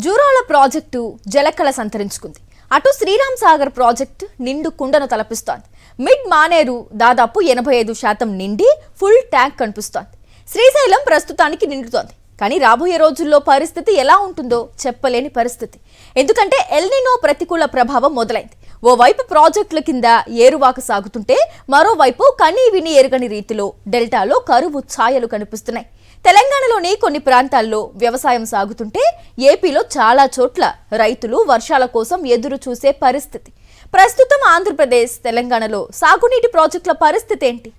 Jurala project జలకళ సంతరించుకుంది. అటు Sriram Sagar project నిండు కుండను తలపిస్తోంది. మిడ్ మానేరు దాదాపు 85% నిండి ఫుల్ ట్యాంక్ కనిపిస్తోంది. శ్రీశైలం ప్రస్తుతానికి నిండుతోంది. కానీ రాబోయే రోజుల్లో పరిస్థితి ఎలా ఉంటుందో చెప్పలేని పరిస్థితి. ఎందుకంటే ఎల్నినో ప్రతికూల ప్రభావం మొదలైంది. ఓవైపు ప్రాజెక్టుల కింద ఏరువాక సాగుతుంటే మరోవైపు కనీ విని ఎరుగని రీతిలో డెల్టాలో కరువు ఛాయలు కనిపిస్తున్నాయి. తెలంగాణలోని కొన్ని ప్రాంతాల్లో వ్యవసాయం సాగుతుంటే ఏపీలో చాలా చోట్ల రైతులు వర్షాల కోసం ఎదురు చూసే పరిస్థితి. ప్రస్తుతం ఆంధ్రప్రదేశ్, తెలంగాణలో సాగునీటి ప్రాజెక్టుల పరిస్థితి ఏంటి?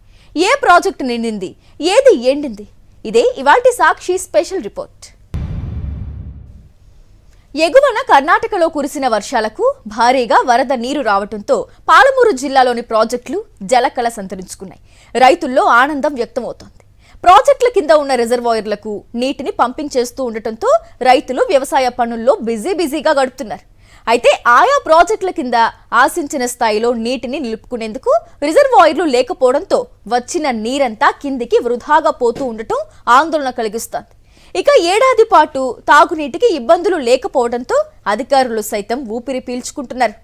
ఏ ప్రాజెక్టు నిండింది, ఏది ఎండింది? ఇదే ఇవాల్టి సాక్షి స్పెషల్ రిపోర్ట్. ఎగువన కర్ణాటకలో కురిసిన వర్షాలకు భారీగా వరద నీరు రావడంతో పాలమూరు జిల్లాలోని ప్రాజెక్టులు జలకళ సంతరించుకున్నాయి. రైతుల్లో ఆనందం వ్యక్తమవుతోంది. ప్రాజెక్టుల కింద ఉన్న రిజర్వాయర్లకు నీటిని పంపింగ్ చేస్తూ ఉండటంతో రైతులు వ్యవసాయ పనుల్లో బిజీగా గడుపుతున్నారు. అయితే ఆయా ప్రాజెక్టుల కింద ఆశించిన స్థాయిలో నీటిని నిలుపుకునేందుకు రిజర్వాయర్లు లేకపోవడంతో వచ్చిన నీరంతా కిందికి వృధాగా పోతూ ఉండటం ఆందోళన కలిగిస్తోంది. ఇక ఏడాది పాటు తాగునీటికి ఇబ్బందులు లేకపోవడంతో అధికారులు సైతం ఊపిరి పీల్చుకుంటున్నారు.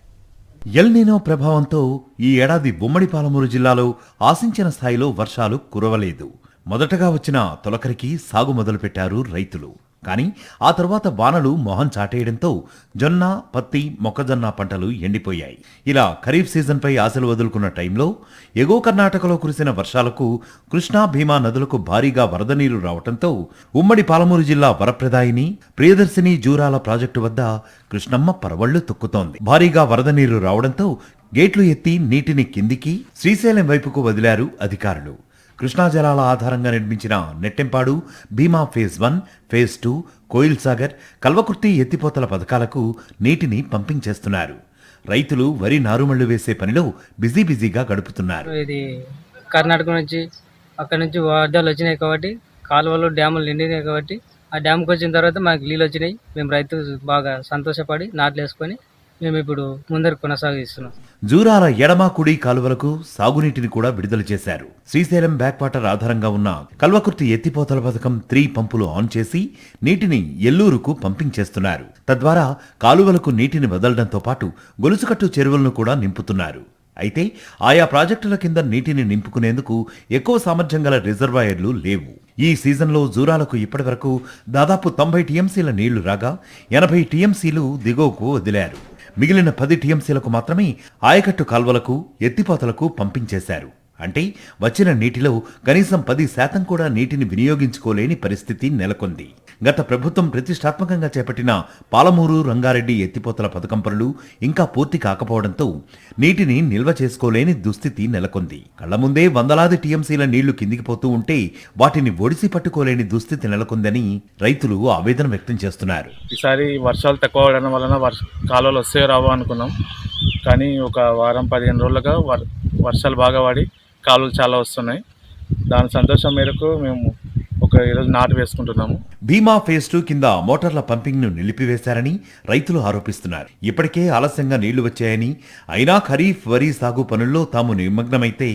ఎల్నినో ప్రభావంతో ఈ ఏడాది ఉమ్మడి పాలమూరు జిల్లాలో ఆశించిన స్థాయిలో వర్షాలు కురవలేదు. మొదటగా వచ్చిన తొలకరికి సాగు మొదలుపెట్టారు రైతులు. కానీ ఆ తర్వాత వానలు మొహం చాటేయడంతో జొన్న, పత్తి, మొక్కజొన్న పంటలు ఎండిపోయాయి. ఇలా ఖరీఫ్ సీజన్పై ఆశలు వదులుకున్న టైంలో ఎగువ కర్ణాటకలో కురిసిన వర్షాలకు కృష్ణా, భీమా నదులకు భారీగా వరద నీరు రావడంతో ఉమ్మడి పాలమూరు జిల్లా వరప్రదాయిని, ప్రియదర్శిని జూరాల ప్రాజెక్టు వద్ద కృష్ణమ్మ పరవళ్లు తొక్కుతోంది. భారీగా వరద నీరు రావడంతో గేట్లు ఎత్తి నీటిని కిందికి శ్రీశైలం వైపుకు వదిలారు అధికారులు. కృష్ణా జలాల ఆధారంగా నిర్మించిన నెట్టెంపాడు, భీమా ఫేజ్ 1, ఫేజ్ 2, కోయిల్ సాగర్, కల్వకుర్తి ఎత్తిపోతల పథకాలకు నీటిని పంపింగ్ చేస్తున్నారు. రైతులు వరి నారుమళ్లు వేసే పనిలో బిజీగా గడుపుతున్నారు. ఇది కర్ణాటక నుంచి అక్కడ నుంచి వరదలు వచ్చినాయి కాబట్టి కాలువలు, డ్యాములు నిండినాయి కాబట్టి ఆ డ్యామ్కి వచ్చిన తర్వాత మాకు నీళ్ళు వచ్చినాయి. మేము రైతులు బాగా సంతోషపడి నాట్లు వేసుకొని మేము ఇప్పుడు ముందరికి కొనసాగిస్తున్నాం. జూరాల ఎడమ, కుడి కాలువలకు సాగునీటిని కూడా విడుదల చేశారు. శ్రీశైలం బ్యాక్ వాటర్ ఆధారంగా ఉన్న కల్వకుర్తి ఎత్తిపోతల పథకం 3 పంపులు ఆన్ చేసి నీటిని ఎల్లూరుకు పంపింగ్ చేస్తున్నారు. తద్వారా కాలువలకు నీటిని వదలడంతో పాటు గొలుసుకట్టు చెరువులను కూడా నింపుతున్నారు. అయితే ఆయా ప్రాజెక్టుల కింద నీటిని నింపుకునేందుకు ఎక్కువ సామర్థ్యం గల రిజర్వాయర్లు లేవు. ఈ సీజన్లో జూరాలకు ఇప్పటి వరకు దాదాపు 90 టీఎంసీల నీళ్లు రాగా 80 టీఎంసీలు దిగువకు వదిలారు. మిగిలిన 10 టీఎంసీలకు మాత్రమే ఆయకట్టు కాల్వలకు, ఎత్తిపోతలకు పంపింగ్ చేశారు. అంటే వచ్చిన నీటిలో కనీసం 10% కూడా నీటిని వినియోగించుకోలేని పరిస్థితి నెలకొంది. గత ప్రభుత్వం ప్రతిష్టాత్మకంగా చేపట్టిన పాలమూరు, రంగారెడ్డి ఎత్తిపోతల పథకం పనులు ఇంకా పూర్తి కాకపోవడంతో నీటిని నిల్వ చేసుకోలేని దుస్థితి నెలకొంది. కళ్ల ముందే వందలాది టీఎంసీల నీళ్లు కిందికి పోతూ ఉంటే వాటిని ఒడిసి పట్టుకోలేని దుస్థితి నెలకొందని రైతులు ఆవేదన వ్యక్తం చేస్తున్నారు. ఈసారి వర్షాలు తక్కువ అవడం వలన కాలువలు వస్తే రావు అనుకున్నాం. కానీ ఒక వారం 15 రోజులుగా వర్షాలు బాగా పడి కాలువలు చాలా వస్తున్నాయి. దాని సంతోషం మేరకు మేము ఈరోజు నాటు వేసుకుంటున్నాము. భీమా ఫేజ్ 2 కింద మోటార్ల పంపింగ్ ను నిలిపివేశారని రైతులు ఆరోపిస్తున్నారు. ఇప్పటికే ఆలస్యంగా నీళ్లు వచ్చాయని, అయినా ఖరీఫ్ వరి సాగు పనుల్లో తాము నిమగ్నమైతే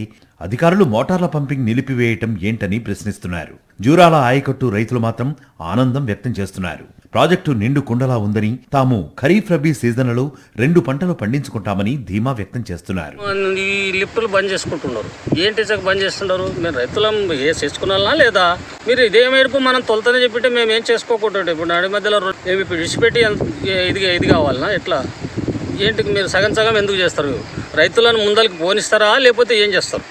అధికారులు మోటార్ల పంపింగ్ నిలిపివేయటం ఏంటని ప్రశ్నిస్తున్నారు. జూరాల ఆయకట్టు రైతులు మాత్రం ఆనందం వ్యక్తం చేస్తున్నారు. ప్రాజెక్టు నిండు కుండలా ఉందని, తాము ఖరీఫ్, రబీ సీజన్లలో 2 పంటలు పండించుకుంటామని ధీమా వ్యక్తం చేస్తున్నారు. ఈ లిఫ్టులు బంద్ చేసుకుంటున్నారు. ఏంటి బంద్ చేస్తున్నారు? మేము రైతులం చేసుకున్నా లేదా? మీరు ఇదే మేరకు మనం తొలతనే చెప్పితే మేము ఏం చేసుకోకూడదు. ఇప్పుడు నడి మధ్యలో మేము ఇప్పుడు విడిచిపెట్టి ఇది కావాలన్నా ఎట్లా? ఏంటి మీరు సగం ఎందుకు చేస్తారు? రైతులను ముందరికి పోనిస్తారా లేకపోతే ఏం చేస్తారు?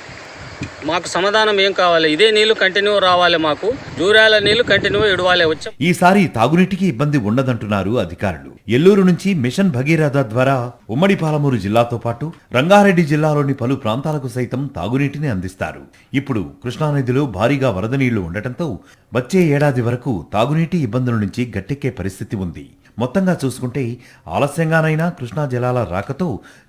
మాకు సమాధానం ఏం కావాలి? ఇదే నీళ్లు కంటిన్యూ రావాలి, మాకు జూరాల నీళ్లు కంటిన్యూ ఇడవాలి. వచ్చాం. ఈసారి తాగునీటికి ఇబ్బంది ఉండదంటున్నారు అధికారులు. ఎల్లూరు నుంచి మిషన్ భగీరథ ద్వారా ఉమ్మడి పాలమూరు జిల్లాతో పాటు రంగారెడ్డి జిల్లాలోని పలు ప్రాంతాలకు సైతం తాగునీటిని అందిస్తారు. ఇప్పుడు కృష్ణానదిలో భారీగా వరద నీళ్లు ఉండటంతో వచ్చే ఏడాది వరకు తాగునీటి ఇబ్బందుల నుంచి గట్టెక్కే పరిస్థితి ఉంది. మొత్తంగా చూసుకుంటే ఆలస్యంగానైనా కృష్ణా జలాల రాకతో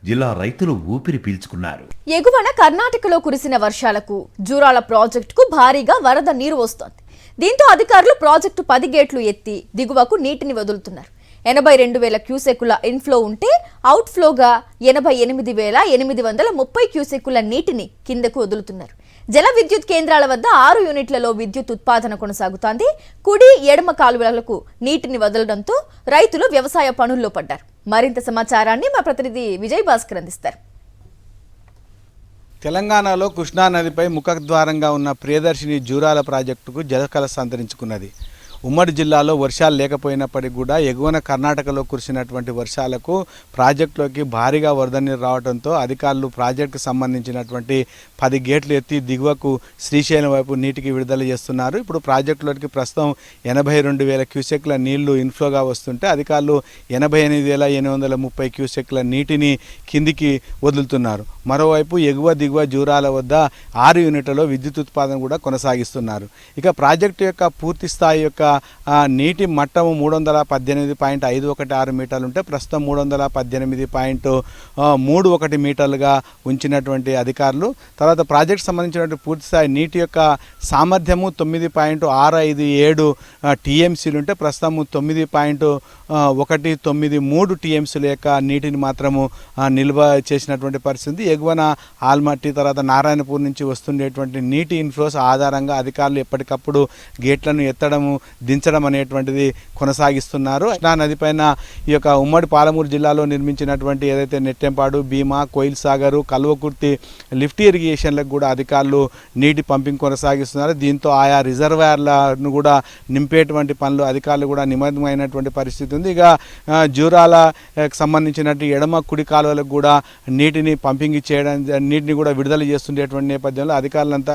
జిల్లా రైతులు ఊపిరి పీల్చుకున్నారు. ఎగువన కర్ణాటకలో కురిసిన వర్షాలకు జూరాల ప్రాజెక్టుకు భారీగా వరద నీరు వస్తోంది. దీంతో అధికారులు ప్రాజెక్టు 10 గేట్లు ఎత్తి దిగువకు నీటిని వదులుతున్నారు. 82,000 క్యూసెక్కుల ఇన్ఫ్లో ఉంటే అవుట్ఫ్లోగా 88,830 క్యూసెక్కుల నీటిని కిందకు వదులుతున్నారు. జల విద్యుత్ కేంద్రాల వద్ద 6 యూనిట్లలో విద్యుత్ ఉత్పాదన కొనసాగుతోంది. కుడి ఎడమ కాలువలకు నీటిని వదలడంతో రైతులు వ్యవసాయ పనుల్లో పడ్డారు. మరింత సమాచారాన్ని మా ప్రతినిధి విజయ్ భాస్కర్ అందిస్తారు. తెలంగాణలో కృష్ణానదిపై ముఖద్వారంగా ఉన్న ప్రియదర్శిని జూరాల ప్రాజెక్టుకు జలకళ సంతరించుకున్నది. ఉమ్మడి జిల్లాలో వర్షాలు లేకపోయినప్పటికీ కూడా ఎగువన కర్ణాటకలో కురిసినటువంటి వర్షాలకు ప్రాజెక్టులోకి భారీగా వరద నీరు రావడంతో అధికారులు ప్రాజెక్టుకు సంబంధించినటువంటి 10 గేట్లు ఎత్తి దిగువకు శ్రీశైలం వైపు నీటికి విడుదల చేస్తున్నారు. ఇప్పుడు ప్రాజెక్టులోకి ప్రస్తుతం 82,000 క్యూసెక్ల నీళ్లు ఇన్ఫ్లోగా వస్తుంటే అధికారులు 88,830 క్యూసెక్ల నీటిని కిందికి వదులుతున్నారు. మరోవైపు ఎగువ దిగువ జూరాల వద్ద 6 యూనిట్లలో విద్యుత్ ఉత్పాదన కూడా కొనసాగిస్తున్నారు. ఇక ప్రాజెక్టు యొక్క పూర్తి స్థాయి యొక్క నీటి మట్టము 318.516 మీటర్లు ఉంటే ప్రస్తుతం 318.31 మీటర్లుగా ఉంచినటువంటి అధికారులు. తర్వాత ప్రాజెక్ట్ సంబంధించినటువంటి పూర్తి స్థాయి నీటి యొక్క సామర్థ్యము 9.657 టీఎంసీలు ఉంటే ప్రస్తుతం 9.193 టీఎంసీల యొక్క నీటిని మాత్రము నిల్వ చేసినటువంటి పరిస్థితి. ఎగువన ఆల్మట్టి తర్వాత నారాయణపూర్ నుంచి వస్తుండేటువంటి నీటి ఇన్ఫ్లోస్ ఆధారంగా అధికారులు ఎప్పటికప్పుడు గేట్లను ఎత్తడము దించడం అనేటువంటిది కొనసాగిస్తున్నారు. కృష్ణా నది పైన ఈ యొక్క ఉమ్మడి పాలమూరు జిల్లాలో నిర్మించినటువంటి ఏదైతే నెట్టెంపాడు, భీమా, కోయిల్ సాగరు, కల్వకుర్తి లిఫ్ట్ ఇరిగేషన్లకు కూడా అధికారులు నీటి పంపింగ్ కొనసాగిస్తున్నారు. దీంతో ఆయా రిజర్వాయర్లను కూడా నింపేటువంటి పనులు అధికారులు కూడా నిమగ్నమైనటువంటి పరిస్థితి ఉంది. ఇక జూరాలకు సంబంధించినట్టు ఎడమ కుడి కాలువలకు కూడా నీటిని పంపింగ్ చేయడం, నీటిని కూడా విడుదల చేస్తుండేటువంటి నేపథ్యంలో అధికారులంతా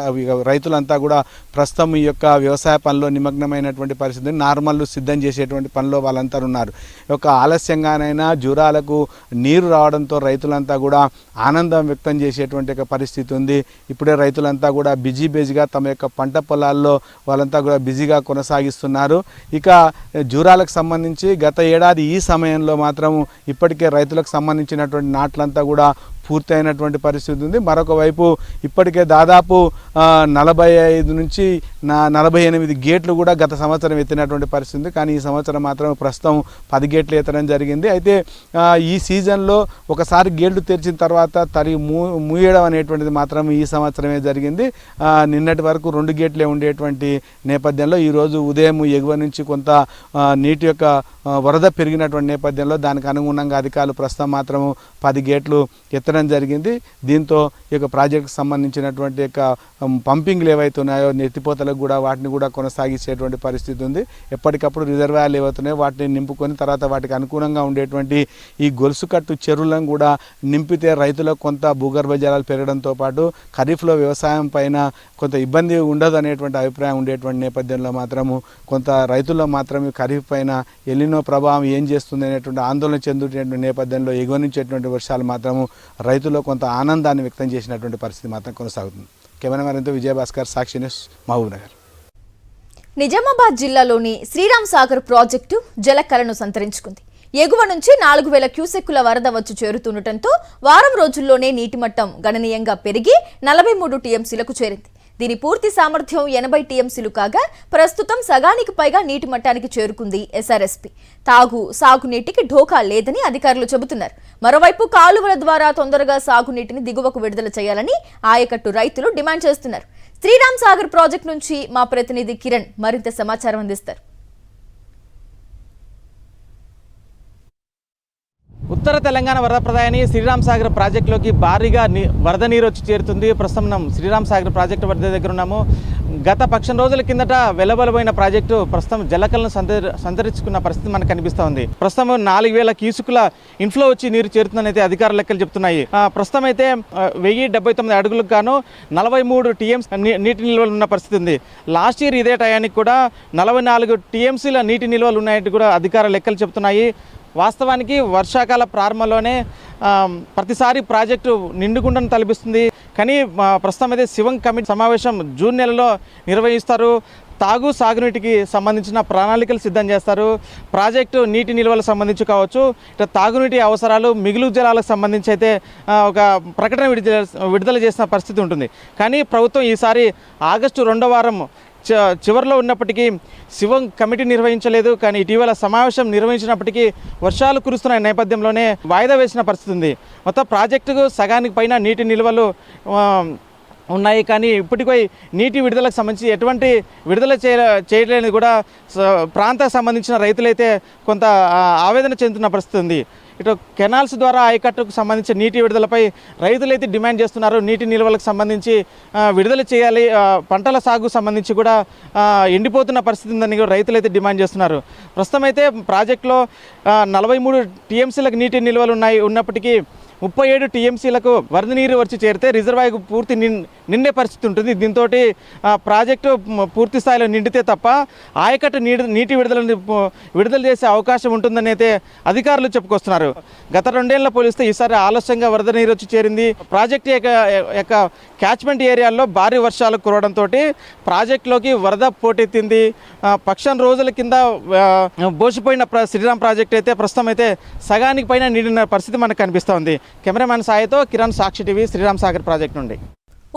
రైతులంతా కూడా ప్రస్తుతం ఈ యొక్క వ్యవసాయ పనిలో నిమగ్నమైనటువంటి పరిస్థితి. నార్మల్లు సిద్ధం చేసేటువంటి పనిలో వాళ్ళంతా ఉన్నారు. ఒక ఆలస్యంగానైనా జూరాలకు నీరు రావడంతో రైతులంతా కూడా ఆనందం వ్యక్తం చేసేటువంటి ఒక పరిస్థితి ఉంది. ఇప్పుడే రైతులంతా కూడా బిజీగా తమ యొక్క పంట పొలాల్లో వాళ్ళంతా కూడా బిజీగా కొనసాగిస్తున్నారు. ఇక జూరాలకు సంబంధించి గత ఏడాది ఈ సమయంలో మాత్రం ఇప్పటికే రైతులకు సంబంధించినటువంటి నాట్లంతా కూడా పూర్తయినటువంటి పరిస్థితి ఉంది. మరొక వైపు ఇప్పటికే దాదాపు 45 నుంచి 48 గేట్లు కూడా గత సంవత్సరం ఎత్తినటువంటి పరిస్థితి ఉంది. కానీ ఈ సంవత్సరం మాత్రం ప్రస్తుతం 10 గేట్లు ఎత్తడం జరిగింది. అయితే ఈ సీజన్లో ఒకసారి గేట్లు తెరిచిన తర్వాత మూయడం అనేటువంటిది మాత్రం ఈ సంవత్సరమే జరిగింది. నిన్నటి వరకు 2 గేట్లే ఉండేటువంటి నేపథ్యంలో ఈరోజు ఉదయం ఎగువ నుంచి కొంత నీటి యొక్క వరద పెరిగినటువంటి నేపథ్యంలో దానికి అనుగుణంగా అధికారులు ప్రస్తుతం మాత్రము 10 గేట్లు ఎత్తడం జరిగింది. దీంతో ఈ యొక్క ప్రాజెక్టుకు సంబంధించినటువంటి యొక్క పంపింగ్లు ఏవైతే ఉన్నాయో ఎత్తిపోతలకు కూడా వాటిని కూడా కొనసాగించేటువంటి పరిస్థితి ఉంది. ఎప్పటికప్పుడు రిజర్వాయర్లు ఏవైతున్నాయో వాటిని నింపుకొని తర్వాత వాటికి అనుగుణంగా ఉండేటువంటి ఈ గొలుసు కట్టు చెరువులను కూడా నింపితే రైతులకు కొంత భూగర్భ జలాలు పెరగడంతో పాటు ఖరీఫ్లో వ్యవసాయం పైన కొంత ఇబ్బంది ఉండదు అనేటువంటి అభిప్రాయం ఉండేటువంటి నేపథ్యంలో మాత్రము కొంత రైతుల్లో మాత్రం ఖరీఫ్ పైన ఎలినో ప్రభావం ఏం చేస్తుంది అనేటువంటి ఆందోళన చెందుతున్నటువంటి నేపథ్యంలో ఎగువ నుంచేటువంటి వర్షాలు మాత్రము రైతుల్లో కొంత ఆనందాన్ని వ్యక్తం చేసినటువంటి పరిస్థితి మాత్రం కొనసాగుతుంది. కెమెరామెన్తో విజయభాస్కర్, సాక్షి న్యూస్, మహబూబ్ నగర్. నిజామాబాద్ జిల్లాలోని శ్రీరామ్ సాగర్ ప్రాజెక్టు జలకళను సంతరించుకుంది. ఎగువ నుంచి 4,000 క్యూసెక్కుల వరద వచ్చి చేరుతుండటంతో వారం రోజుల్లోనే నీటి మట్టం గణనీయంగా పెరిగి 43 టీఎంసీలకు చేరింది. దీని పూర్తి సామర్థ్యం 80 టీఎంసీలు కాగా ప్రస్తుతం సగానికి పైగా నీటి మట్టానికి చేరుకుంది ఎస్ఆర్ఎస్పీ. సాగునీటికి ఢోకా లేదని అధికారులు చెబుతున్నారు. మరోవైపు కాలువల ద్వారా తొందరగా సాగునీటిని దిగువకు విడుదల చేయాలని ఆయకట్టు రైతులు డిమాండ్ చేస్తున్నారు. శ్రీరామ్ సాగర్ ప్రాజెక్టు నుంచి మా ప్రతినిధి కిరణ్ మరింత సమాచారం అందిస్తారు. ఉత్తర తెలంగాణ వరద ప్రదాయాన్ని శ్రీరామ్ సాగర్ ప్రాజెక్టులోకి భారీగా వరద నీరు వచ్చి చేరుతుంది. ప్రస్తుతం మనం శ్రీరామ్ సాగర్ ప్రాజెక్టు వరద దగ్గర ఉన్నాము. గత 10 రోజుల కిందట వెలబలమైన ప్రాజెక్టు ప్రస్తుతం జలకలను సంతరించుకున్న పరిస్థితి మనకు కనిపిస్తూ ఉంది. ప్రస్తుతం 4,000 క్యూసెక్కుల ఇన్ఫ్లో వచ్చి నీరు చేరుతుందని అయితే అధికారుల లెక్కలు చెప్తున్నాయి. ప్రస్తుతం అయితే 1079 అడుగులకు గాను 43 టీఎంసీ నీటి నిల్వలు ఉన్న పరిస్థితి ఉంది. లాస్ట్ ఇయర్ ఇదే టయానికి కూడా 44 టీఎంసీల నీటి నిల్వలు ఉన్నాయంటూ కూడా అధికారుల లెక్కలు చెప్తున్నాయి. వాస్తవానికి వర్షాకాల ప్రారంభంలోనే ప్రతిసారి ప్రాజెక్టు నిండుకుండను తలపిస్తుంది. కానీ ప్రస్తుతం అయితే శివం కమిటీ సమావేశం జూన్ నెలలో నిర్వహిస్తారు. సాగునీటికి సంబంధించిన ప్రణాళికలు సిద్ధం చేస్తారు. ప్రాజెక్టు నీటి నిల్వలకు సంబంధించి కావచ్చు, ఇట్లా తాగునీటి అవసరాలు, మిగులు జలాలకు సంబంధించి అయితే ఒక ప్రకటన విడుదల చేసిన పరిస్థితి ఉంటుంది. కానీ ప్రభుత్వం ఈసారి ఆగస్టు 2వ వారం చివరిలో ఉన్నప్పటికీ శివం కమిటీ నిర్వహించలేదు. కానీ ఇటీవల సమావేశం నిర్వహించినప్పటికీ వర్షాలు కురుస్తున్న నేపథ్యంలోనే వాయిదా వేసిన పరిస్థితి ఉంది. మొత్తం ప్రాజెక్టుకు సగానికి పైన నీటి నిల్వలు ఉన్నాయి. కానీ ఇప్పటికీ నీటి విడుదలకు సంబంధించి ఎటువంటి విడుదల చేయలేని కూడా ప్రాంతానికి సంబంధించిన రైతులైతే కొంత ఆవేదన చెందుతున్న పరిస్థితి ఉంది. ఇటు కెనాల్స్ ద్వారా ఆయకట్టుకు సంబంధించిన నీటి విడుదలపై రైతులైతే డిమాండ్ చేస్తున్నారు. నీటి నిల్వలకు సంబంధించి విడుదల చేయాలి, పంటల సాగుకు సంబంధించి కూడా ఎండిపోతున్న పరిస్థితి ఉందని రైతులైతే డిమాండ్ చేస్తున్నారు. ప్రస్తుతం అయితే ప్రాజెక్టులో 43 టీఎంసీలకు నీటి నిల్వలు ఉన్నప్పటికీ 37 టీఎంసీలకు వరద నీరు వచ్చి చేరితే రిజర్వాయర్కు పూర్తి నిండే పరిస్థితి ఉంటుంది. దీంతో ప్రాజెక్టు పూర్తి స్థాయిలో నిండితే తప్ప ఆయకట్టు నీటి విడుదల చేసే అవకాశం ఉంటుందని అయితే అధికారులు చెప్పుకొస్తున్నారు. గత 2 ఏళ్ల పోలిస్తే ఈసారి ఆలస్యంగా వరద నీరు వచ్చి చేరింది. ప్రాజెక్టు యొక్క క్యాచ్మెంట్ ఏరియాల్లో భారీ వర్షాలు కురవడంతో ప్రాజెక్టులోకి వరద పోటెత్తింది. పక్షం రోజుల కింద బోసిపోయిన శ్రీరామ్ ప్రాజెక్ట్ అయితే ప్రస్తుతం అయితే సగానికి పైన నిండిన పరిస్థితి మనకు కనిపిస్తోంది. కెమెరామ్యాన్ సాయితో కిరణ్, సాక్షి టీవీ, శ్రీరామ్ సాగర్ ప్రాజెక్ట్ నుండి.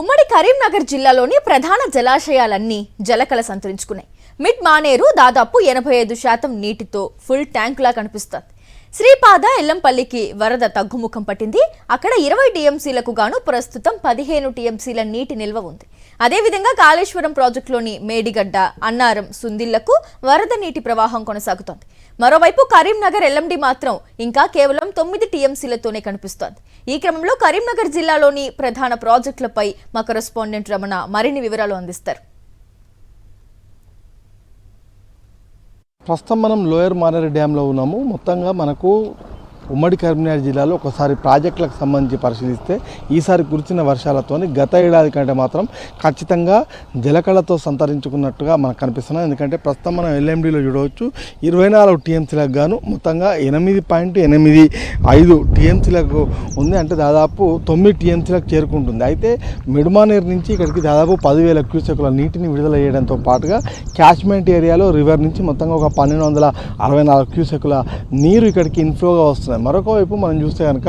ఉమ్మడి కరీంనగర్ జిల్లాలోని ప్రధాన జలాశయాలన్నీ జలకళ సంతరించుకున్నాయి. మిడ్ మానేరు దాదాపు 85% నీటితో ఫుల్ ట్యాంకులా కనిపిస్తోంది. శ్రీపాద ఎల్లంపల్లికి వరద తగ్గుముఖం పట్టింది. అక్కడ 20 టీఎంసీలకు గాను ప్రస్తుతం 15 టీఎంసీల నీటి నిల్వ ఉంది. అదేవిధంగా కాళేశ్వరం ప్రాజెక్టులోని మేడిగడ్డ, అన్నారం, సుందిళ్లకు వరద నీటి ప్రవాహం కొనసాగుతోంది. మరోవైపు కరీంనగర్ ఎల్ఎండి మాత్రం ఇంకా కేవలం 9 టీఎంసీలతోనే కనిపిస్తోంది. ఈ క్రమంలో కరీంనగర్ జిల్లాలోని ప్రధాన ప్రాజెక్టులపై మా కరెస్పాండెంట్ రమణ మరిన్ని వివరాలు అందిస్తారు. ప్రస్తుతం మనం లోయర్ మానేరు డ్యాంలో ఉన్నాము. మొత్తంగా మనకు ఉమ్మడి కరీంనగర్ జిల్లాలో ఒకసారి ప్రాజెక్టులకు సంబంధించి పరిశీలిస్తే ఈసారి కురిసిన వర్షాలతోని గత ఏడాది కంటే మాత్రం ఖచ్చితంగా జలకళతో సంతరించుకున్నట్టుగా మనకు కనిపిస్తున్నాయి. ఎందుకంటే ప్రస్తుతం మనం ఎల్ఎండిలో చూడవచ్చు 24 టీఎంసీలకు గాను మొత్తంగా 8.85 టీఎంసీలకు ఉంది. అంటే దాదాపు 9 టీఎంసీలకు చేరుకుంటుంది. అయితే మిడ్మానేర్ నుంచి ఇక్కడికి దాదాపు 10,000 క్యూసెక్కుల నీటిని విడుదల చేయడంతో పాటుగా క్యాచ్మెంట్ ఏరియాలో రివర్ నుంచి మొత్తంగా ఒక 1264 క్యూసెక్కుల నీరు ఇక్కడికి ఇన్ఫ్లోగా వస్తుంది. మరొక వైపు మనం చూస్తే కనుక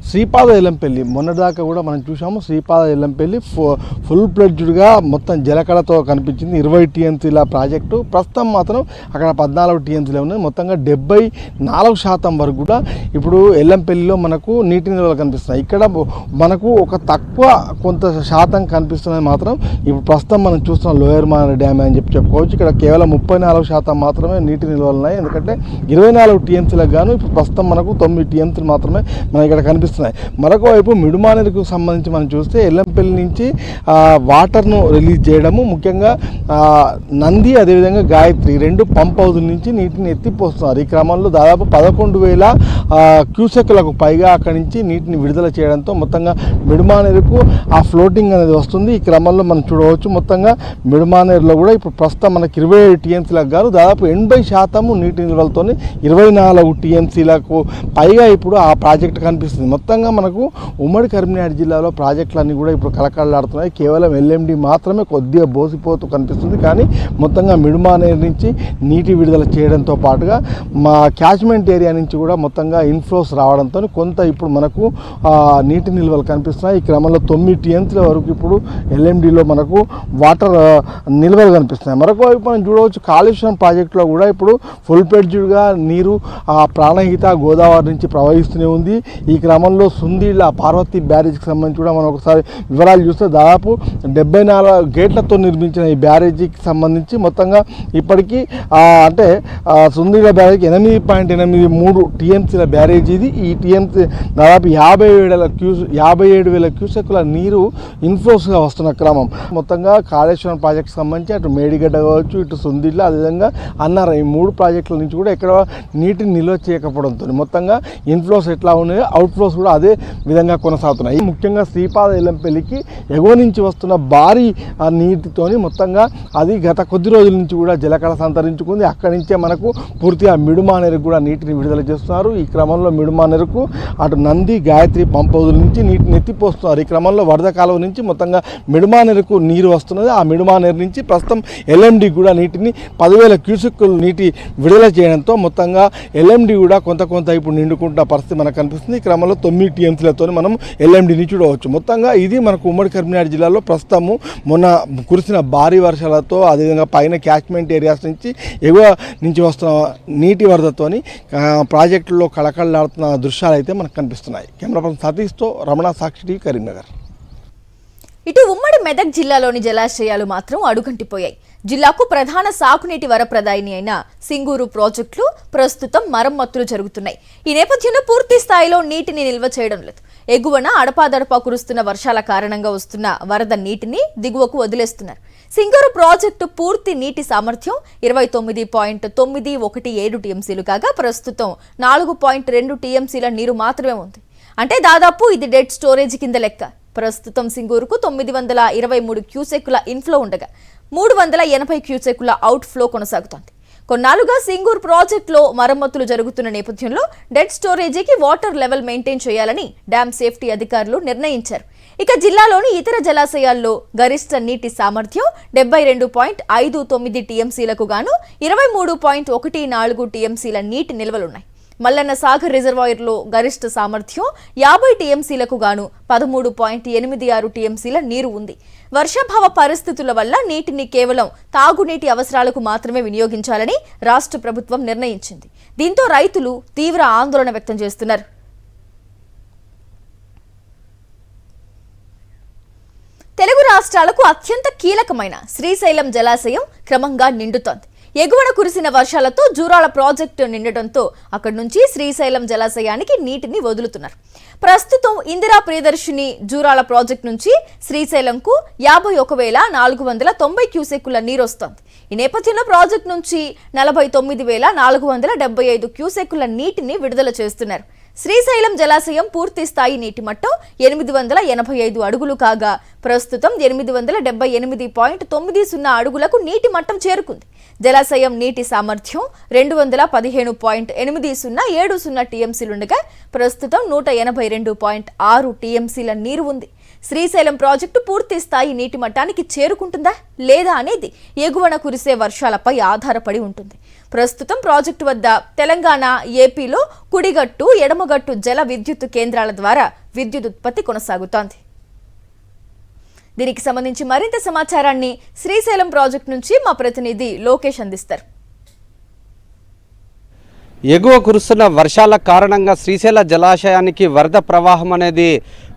శ్రీపాద ఎల్లంపల్లి మొన్నటిదాకా కూడా మనం చూసాము. శ్రీపాద ఎల్లంపల్లి ఫుల్ ప్లెడ్జ్డ్గా మొత్తం జలకళతో కనిపించింది. 20 టీఎంసీల ప్రాజెక్టు ప్రస్తుతం మాత్రం అక్కడ 14 టీఎంసీలు ఉన్నాయి. మొత్తంగా 74% వరకు కూడా ఇప్పుడు ఎల్లంపల్లిలో మనకు నీటి నిల్వలు కనిపిస్తున్నాయి. ఇక్కడ మనకు ఒక తక్కువ కొంత శాతం కనిపిస్తున్నది మాత్రం ఇప్పుడు ప్రస్తుతం మనం చూస్తున్న లోయర్ మానేరు డ్యామ్ అని చెప్పుకోవచ్చు. ఇక్కడ కేవలం 34% మాత్రమే నీటి నిల్వలు ఉన్నాయి. ఎందుకంటే 24 టీఎంసీలకు గాను ఇప్పుడు ప్రస్తుతం మనకు 9 టీఎంసీలు మాత్రమే మనకి ఇక్కడ కనిపిస్తున్నాయి. మరొక వైపు మిడ్మానేరుకు సంబంధించి మనం చూస్తే ఎల్లంపల్లి నుంచి వాటర్ను రిలీజ్ చేయడము, ముఖ్యంగా నంది అదేవిధంగా గాయత్రి 2 పంప్ హౌజుల నుంచి నీటిని ఎత్తిపోస్తున్నారు. ఈ క్రమంలో దాదాపు 11,000 క్యూసెక్లకు పైగా అక్కడి నుంచి నీటిని విడుదల చేయడంతో మొత్తంగా మిడ్మానేరుకు ఆ ఫ్లోటింగ్ అనేది వస్తుంది. ఈ క్రమంలో మనం చూడవచ్చు మొత్తంగా మిడ్మానేరులో కూడా ఇప్పుడు ప్రస్తుతం మనకి 27 టీఎంసీలకు గాను దాదాపు 80% నీటి నిల్వలతో 24 టీఎంసీలకు పైగా ఇప్పుడు ఆ ప్రాజెక్టు కనిపిస్తుంది. మొత్తంగా మనకు ఉమ్మడి కరీంనగర్ జిల్లాలో ప్రాజెక్టులన్నీ కూడా ఇప్పుడు కలకలలాడుతున్నాయి. కేవలం ఎల్ఎండి మాత్రమే కొద్దిగా బోసిపోతూ కనిపిస్తుంది. కానీ మొత్తంగా మిడ్మానేరు నుంచి నీటి విడుదల చేయడంతో పాటుగా మా క్యాచ్మెంట్ ఏరియా నుంచి కూడా మొత్తంగా ఇన్ఫ్లోస్ రావడంతో కొంత ఇప్పుడు మనకు నీటి నిల్వలు కనిపిస్తున్నాయి. ఈ క్రమంలో 9 టీఎంసీల వరకు ఇప్పుడు ఎల్ఎండిలో మనకు వాటర్ నిల్వలు కనిపిస్తున్నాయి. మరొక వైపు మనం చూడవచ్చు కాళేశ్వరం ప్రాజెక్టులో కూడా ఇప్పుడు ఫుల్ ప్లెడ్జ్డ్గా నీరు ప్రాణహిత గోదావరి నుంచి ప్రవహిస్తూనే ఉంది. ఈ క్రమంలో సుందీళ్ళ పార్వతి బ్యారేజీకి సంబంధించి కూడా మనం ఒకసారి వివరాలు చూస్తే దాదాపు 74 గేట్లతో నిర్మించిన ఈ బ్యారేజీకి సంబంధించి మొత్తంగా ఇప్పటికీ అంటే సుందీళ్ళ బ్యారేజీకి 8.83 టీఎంసీల బ్యారేజీ ఇది. ఈ టీఎంసీ దాదాపు 57,000 క్యూసెక్కుల నీరు ఇన్ఫ్లోస్గా వస్తున్న క్రమం. మొత్తంగా కాళేశ్వరం ప్రాజెక్టుకి సంబంధించి అటు మేడిగడ్డ కావచ్చు, ఇటు సుందీళ్ళ, అదేవిధంగా అన్నారం, ఈ 3 ప్రాజెక్టుల నుంచి కూడా ఎక్కడ నీటిని నిల్వ చేయకపోవడంతో మొత్తంగా ఇన్ఫ్లోస్ ఎట్లా ఉన్నాయో అవుట్ఫ్లోస్ కూడా అదే విధంగా కొనసాగుతున్నాయి. ముఖ్యంగా శ్రీపాద ఎల్లంపల్లికి ఎగువ నుంచి వస్తున్న భారీ నీటితోని మొత్తంగా అది గత కొద్ది రోజుల నుంచి కూడా జలకళ సంతరించుకుంది. అక్కడి నుంచే మనకు పూర్తిగా మిడ్మానేరుకు కూడా నీటిని విడుదల చేస్తున్నారు. ఈ క్రమంలో మిడ్మానేరుకు అటు నంది, గాయత్రి పంప్ హౌజుల నుంచి నీటిని ఎత్తిపోస్తున్నారు. ఈ క్రమంలో వరద కాలువ నుంచి మొత్తంగా మిడ్మానేరుకు నీరు వస్తున్నది. ఆ మిడ్మానేరు నుంచి ప్రస్తుతం ఎల్ఎండి కూడా నీటిని 10,000 క్యూసెక్కులు నీటి విడుదల చేయడంతో మొత్తంగా ఎల్ఎండి కూడా కొంత ఇప్పుడు నిండుకుంటున్న పరిస్థితి మనకు కనిపిస్తుంది. ఈ క్రమంలో 9 టీఎంసీలతో మనం ఎల్ఎండిని చూడవచ్చు. మొత్తంగా ఇది మనకు ఉమ్మడి కరీంనగర్ జిల్లాలో ప్రస్తుతము మొన్న కురిసిన భారీ వర్షాలతో అదేవిధంగా పైన క్యాచ్మెంట్ ఏరియాస్ నుంచి ఎగువ నుంచి వస్తున్న నీటి వరదతోని ప్రాజెక్టుల్లో కళకళలాడుతున్న దృశ్యాలు అయితే మనకు కనిపిస్తున్నాయి. కెమెరా పర్సన్ సతీష్తో రమణ, సాక్షి టీవీ, కరీంనగర్. ఇటు ఉమ్మడి మెదక్ జిల్లాలోని జలాశయాలు మాత్రం అడుగంటిపోయాయి. జిల్లాకు ప్రధాన సాగునీటి వరప్రదాయిని అయిన సింగూరు ప్రాజెక్టులు ప్రస్తుతం మరమ్మతులు జరుగుతున్నాయి. ఈ నేపథ్యంలో పూర్తి స్థాయిలో నీటిని నిల్వ చేయడం లేదు. ఎగువన అడపాదడపా కురుస్తున్న వర్షాల కారణంగా వస్తున్న వరద నీటిని దిగువకు వదిలేస్తున్నారు. సింగూరు ప్రాజెక్టు పూర్తి నీటి సామర్థ్యం 29.917 టీఎంసీలు కాగా ప్రస్తుతం 4.2 టీఎంసీల నీరు మాత్రమే ఉంది. అంటే దాదాపు ఇది డెడ్ స్టోరేజ్ కింద లెక్క. ప్రస్తుతం సింగూరుకు 923 క్యూసెక్కుల ఇన్ఫ్లో ఉండగా 380 క్యూసెక్కుల అవుట్ ఫ్లో కొనసాగుతోంది. కొన్నాళ్లుగా సింగూరు ప్రాజెక్టులో మరమ్మతులు జరుగుతున్న నేపథ్యంలో డెడ్ స్టోరేజీకి వాటర్ లెవెల్ మెయింటైన్ చేయాలని డ్యామ్ సేఫ్టీ అధికారులు నిర్ణయించారు. ఇక జిల్లాలోని ఇతర జలాశయాల్లో గరిష్ట నీటి సామర్థ్యం 72.59 టీఎంసీలకు గాను 23.14 టీఎంసీల నీటి నిల్వలున్నాయి. మల్లన్న సాగర్ రిజర్వాయర్లో గరిష్ట సామర్థ్యం 50 టీఎంసీలకు గాను 13.86 టీఎంసీల నీరు ఉంది. వర్షాభావ పరిస్థితుల వల్ల నీటిని కేవలం తాగునీటి అవసరాలకు మాత్రమే వినియోగించాలని రాష్ట్ర ప్రభుత్వం నిర్ణయించింది. దీంతో రైతులు తీవ్ర ఆందోళన వ్యక్తం చేస్తున్నారు. తెలుగు రాష్ట్రాలకు అత్యంత కీలకమైన శ్రీశైలం జలాశయం క్రమంగా నిండుతోంది. ఎగువన కురిసిన వర్షాలతో జూరాల ప్రాజెక్టు నిండటంతో అక్కడి నుంచి శ్రీశైలం జలాశయానికి నీటిని వదులుతున్నారు. ప్రస్తుతం ఇందిరా ప్రియదర్శిని జూరాల ప్రాజెక్టు నుంచి శ్రీశైలంకు 51,490 క్యూసెక్కుల నీరొస్తోంది. ఈ నేపథ్యంలో ప్రాజెక్టు నుంచి 49,475 క్యూసెక్కుల నీటిని విడుదల చేస్తున్నారు. శ్రీశైలం జలాశయం పూర్తి స్థాయి నీటి మట్టం 885 అడుగులు కాగా ప్రస్తుతం 878.90 అడుగులకు నీటి మట్టం చేరుకుంది. జలాశయం నీటి సామర్థ్యం 215.8070 టీఎంసీలుండగా ప్రస్తుతం 182.6 టీఎంసీల నీరు ఉంది. శ్రీశైలం ప్రాజెక్టు పూర్తి స్థాయి నీటి మట్టానికి చేరుకుంటుందా లేదా అనేది ఎగువన కురిసే వర్షాలపై ఆధారపడి ఉంటుంది. ప్రస్తుతం ప్రాజెక్టు వద్ద తెలంగాణ, ఏపీలో కుడిగట్టు, ఎడమగట్టు జల విద్యుత్ కేంద్రాల ద్వారా విద్యుత్ ఉత్పత్తి కొనసాగుతోంది. దీనికి సంబంధించి మరింత సమాచారాన్ని శ్రీశైలం ప్రాజెక్టు నుంచి మా ప్రతినిధి లోకేష్ అందిస్తారు. ఎగువ కురుస్తున్న వర్షాల కారణంగా శ్రీశైల జలాశయానికి వరద ప్రవాహం అనేది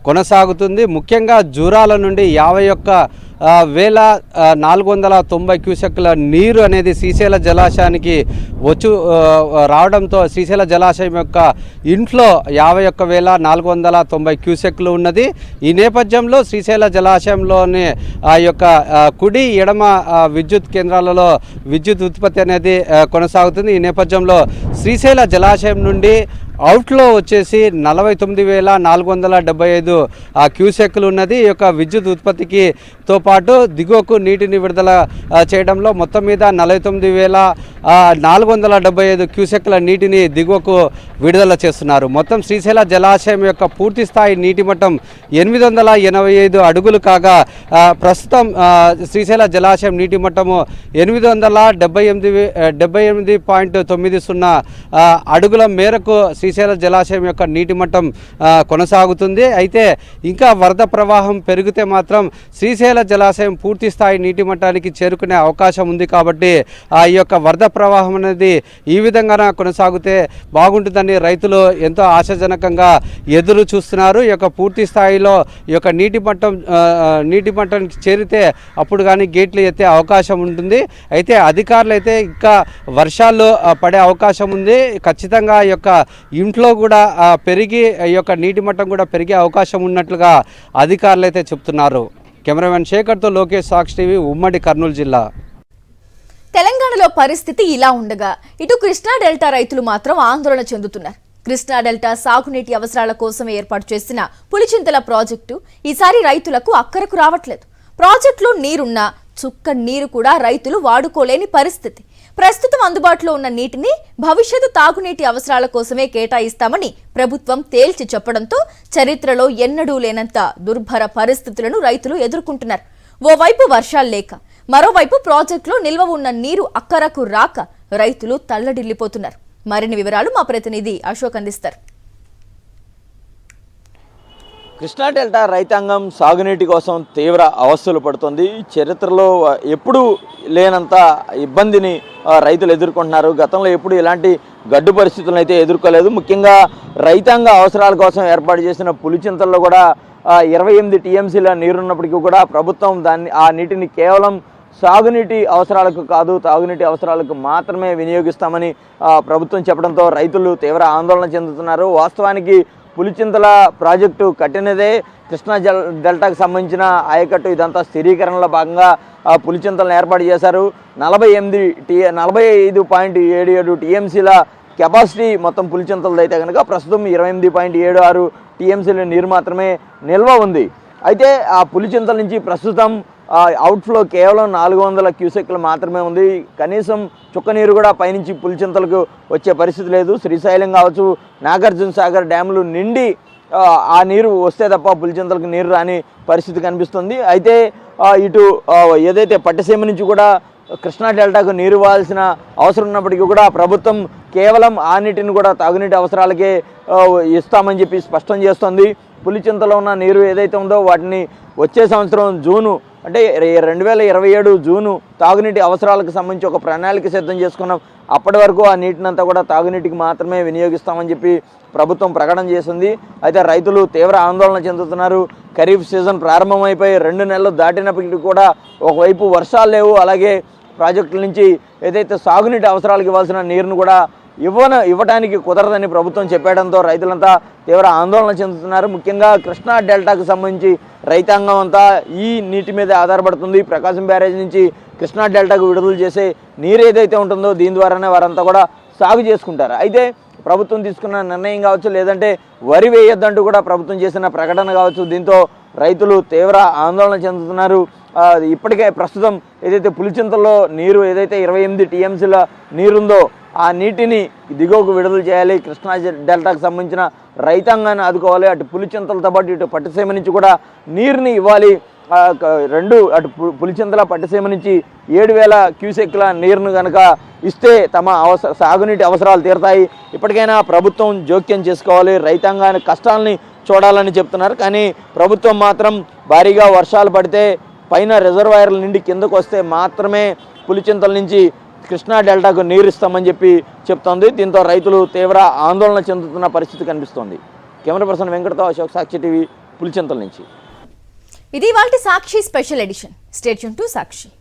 కొనసాగుతుంది. ముఖ్యంగా జూరాల నుండి 51,490 క్యూసెక్కుల నీరు అనేది శ్రీశైల జలాశయానికి రావడంతో శ్రీశైల జలాశయం యొక్క ఇన్ఫ్లో 51,490 క్యూసెక్లు ఉన్నది. ఈ నేపథ్యంలో శ్రీశైల జలాశయంలోని ఆ యొక్క కుడి, ఎడమ విద్యుత్ కేంద్రాలలో విద్యుత్ ఉత్పత్తి అనేది కొనసాగుతుంది. ఈ నేపథ్యంలో శ్రీశైల జలాశయం నుండి అవుట్లో వచ్చేసి 49,475 క్యూసెక్లు ఉన్నది. ఈ యొక్క విద్యుత్ ఉత్పత్తితో పాటు దిగువకు నీటిని విడుదల చేయడంలో మొత్తం మీద 49,475 క్యూసెక్ల నీటిని దిగువకు విడుదల చేస్తున్నారు. మొత్తం శ్రీశైల జలాశయం యొక్క పూర్తి స్థాయి నీటి మట్టం 885 అడుగులు కాగా ప్రస్తుతం శ్రీశైల జలాశయం నీటి మట్టము 878.90 అడుగుల మేరకు శ్రీశైల జలాశయం యొక్క నీటి మట్టం కొనసాగుతుంది. అయితే ఇంకా వరద ప్రవాహం పెరిగితే మాత్రం శ్రీశైల జలాశయం పూర్తి స్థాయి నీటి మట్టానికి చేరుకునే అవకాశం ఉంది. కాబట్టి ఈ యొక్క వరద ప్రవాహం అనేది ఈ విధంగా కొనసాగితే బాగుంటుందని రైతులు ఎంతో ఆశాజనకంగా ఎదురు చూస్తున్నారు. ఈ యొక్క పూర్తి స్థాయిలో ఈ యొక్క నీటి మట్టానికి చేరితే అప్పుడు కానీ గేట్లు ఎత్తే అవకాశం ఉంటుంది. అయితే అధికారులు అయితే ఇంకా వర్షాలు పడే అవకాశం ఉంది. ఖచ్చితంగా ఈ యొక్క ఇంట్లో కూడా పెరిగి ఈ యొక్క నీటి మట్టం కూడా పెరిగే అవకాశం ఉన్నట్లుగా అధికారులు అయితే చెప్తున్నారు. కెమెరామెన్ శేఖర్తో లోకేష్, సాక్షి టీవీ, ఉమ్మడి కర్నూలు జిల్లా. తెలంగాణలో పరిస్థితి ఇలా ఉండగా ఇటు కృష్ణా డెల్టా రైతులు మాత్రం ఆందోళన చెందుతున్నారు. కృష్ణా డెల్టా సాగునీటి అవసరాల కోసం ఏర్పాటు చేసిన పులిచింతల ప్రాజెక్టు ఈసారి రైతులకు అక్కరకు రావట్లేదు. ప్రాజెక్టులో నీరున్నా చుక్క నీరు కూడా రైతులు వాడుకోలేని పరిస్థితి. ప్రస్తుతం అందుబాటులో ఉన్న నీటిని భవిష్యత్తు తాగునీటి అవసరాల కోసమే కేటాయిస్తామని ప్రభుత్వం తేల్చి చెప్పడంతో చరిత్రలో ఎన్నడూ లేనంత దుర్భర పరిస్థితులను రైతులు ఎదుర్కొంటున్నారు. ఓవైపు వర్షాలు లేక, మరోవైపు ప్రాజెక్టులో నిల్వ ఉన్న నీరు అక్కరకు రాక రైతులు తల్లడిల్లిపోతున్నారు. మరిన్ని వివరాలు మా ప్రతినిధి అశోక్ అందిస్తారు. కృష్ణా డెల్టా రైతాంగం సాగునీటి కోసం తీవ్ర అవస్థలు పడుతుంది. చరిత్రలో ఎప్పుడూ లేనంత ఇబ్బందిని రైతులు ఎదుర్కొంటున్నారు. గతంలో ఎప్పుడు ఇలాంటి గడ్డు పరిస్థితులను అయితే ఎదుర్కోలేదు. ముఖ్యంగా రైతాంగ అవసరాల కోసం ఏర్పాటు చేసిన పులిచింతల్లో కూడా 28 టీఎంసీల నీరున్నప్పటికీ కూడా ప్రభుత్వం ఆ నీటిని కేవలం సాగునీటి అవసరాలకు కాదు, తాగునీటి అవసరాలకు మాత్రమే వినియోగిస్తామని ప్రభుత్వం చెప్పడంతో రైతులు తీవ్ర ఆందోళన చెందుతున్నారు. వాస్తవానికి పులిచింతల ప్రాజెక్టు కట్టినదే కృష్ణా డెల్టాకు సంబంధించిన ఆయకట్టు. ఇదంతా స్థిరీకరణలో భాగంగా పులిచింతలను ఏర్పాటు చేశారు. 45.77 టీఎంసీల కెపాసిటీ మొత్తం పులిచింతలది అయితే కనుక ప్రస్తుతం 28.76 టీఎంసీల నీరు మాత్రమే నిల్వ ఉంది. అయితే ఆ పులిచింతల నుంచి ప్రస్తుతం అవుట్ఫ్లో కేవలం 400 క్యూసెక్లు మాత్రమే ఉంది. కనీసం చుక్క నీరు కూడా పైనుంచి పులిచింతలకు వచ్చే పరిస్థితి లేదు. శ్రీశైలం కావచ్చు, నాగార్జున సాగర్ డ్యాములు నిండి ఆ నీరు వస్తే తప్ప పులిచింతలకు నీరు రాని పరిస్థితి కనిపిస్తుంది. అయితే ఇటు ఏదైతే పట్టిసీమ నుంచి కూడా కృష్ణా డెల్టాకు నీరు ఇవ్వాల్సిన అవసరం ఉన్నప్పటికీ కూడా ప్రభుత్వం కేవలం ఆ నీటిని కూడా తాగునీటి అవసరాలకే ఇస్తామని చెప్పి స్పష్టం చేస్తోంది. పులిచింతలో ఉన్న నీరు ఏదైతే ఉందో వాటిని వచ్చే సంవత్సరం జూను అంటే 2027 జూను తాగునీటి అవసరాలకు సంబంధించి ఒక ప్రణాళిక సిద్ధం చేసుకున్నాం. అప్పటి వరకు ఆ నీటినంతా కూడా తాగునీటికి మాత్రమే వినియోగిస్తామని చెప్పి ప్రభుత్వం ప్రకటన చేసింది. అయితే రైతులు తీవ్ర ఆందోళన చెందుతున్నారు. ఖరీఫ్ సీజన్ ప్రారంభమైపోయి 2 నెలలు దాటినప్పటికీ కూడా ఒకవైపు వర్షాలు లేవు, అలాగే ప్రాజెక్టుల నుంచి ఏదైతే సాగునీటి అవసరాలకు ఇవ్వాల్సిన నీరును కూడా ఇవ్వడానికి కుదరదని ప్రభుత్వం చెప్పడంతో రైతులంతా తీవ్ర ఆందోళన చెందుతున్నారు. ముఖ్యంగా కృష్ణా డెల్టాకు సంబంధించి రైతాంగం అంతా ఈ నీటి మీద ఆధారపడుతుంది. ప్రకాశం బ్యారేజ్ నుంచి కృష్ణా డెల్టాకు విడుదల చేసే నీరు ఏదైతే ఉంటుందో దీని ద్వారానే వారంతా కూడా సాగు చేసుకుంటారు. అయితే ప్రభుత్వం తీసుకున్న నిర్ణయం కావచ్చు, లేదంటే వరి వేయొద్దంటూ కూడా ప్రభుత్వం చేసిన ప్రకటన కావచ్చు, దీంతో రైతులు తీవ్ర ఆందోళన చెందుతున్నారు. ఇప్పటికే ప్రస్తుతం ఏదైతే పులిచింతల్లో నీరు ఏదైతే 28 టీఎంసీల నీరుందో ఆ నీటిని దిగువకు విడుదల చేయాలి. కృష్ణా డెల్టాకు సంబంధించిన రైతాంగాన్ని ఆదుకోవాలి. అటు పులిచింతలతో పాటు ఇటు పట్టిసీమ నుంచి కూడా నీరుని ఇవ్వాలి. అటు పులిచింతల పట్టిసీమ నుంచి 7000 క్యూసెక్ల నీరును కనుక ఇస్తే తమ సాగునీటి అవసరాలు తీరతాయి. ఇప్పటికైనా ప్రభుత్వం జోక్యం చేసుకోవాలి, రైతాంగాన్ని కష్టాలని చూడాలని చెప్తున్నారు. కానీ ప్రభుత్వం మాత్రం భారీగా వర్షాలు పడితే పైన రిజర్వాయర్ల నుండి కిందకు వస్తే మాత్రమే పులిచింతల నుంచి కృష్ణా డెల్టాకు నీరు ఇస్తామని చెప్పి చెప్తోంది. దీంతో రైతులు తీవ్ర ఆందోళన చెందుతున్న పరిస్థితి కనిపిస్తోంది. కెమెరా పర్సన్ వెంకటతో అశోక్, సాక్షి టీవీ, పులిచింతల నుంచి. ఇది ఇవాల్టి Sakshi special edition. Stay tuned to Sakshi.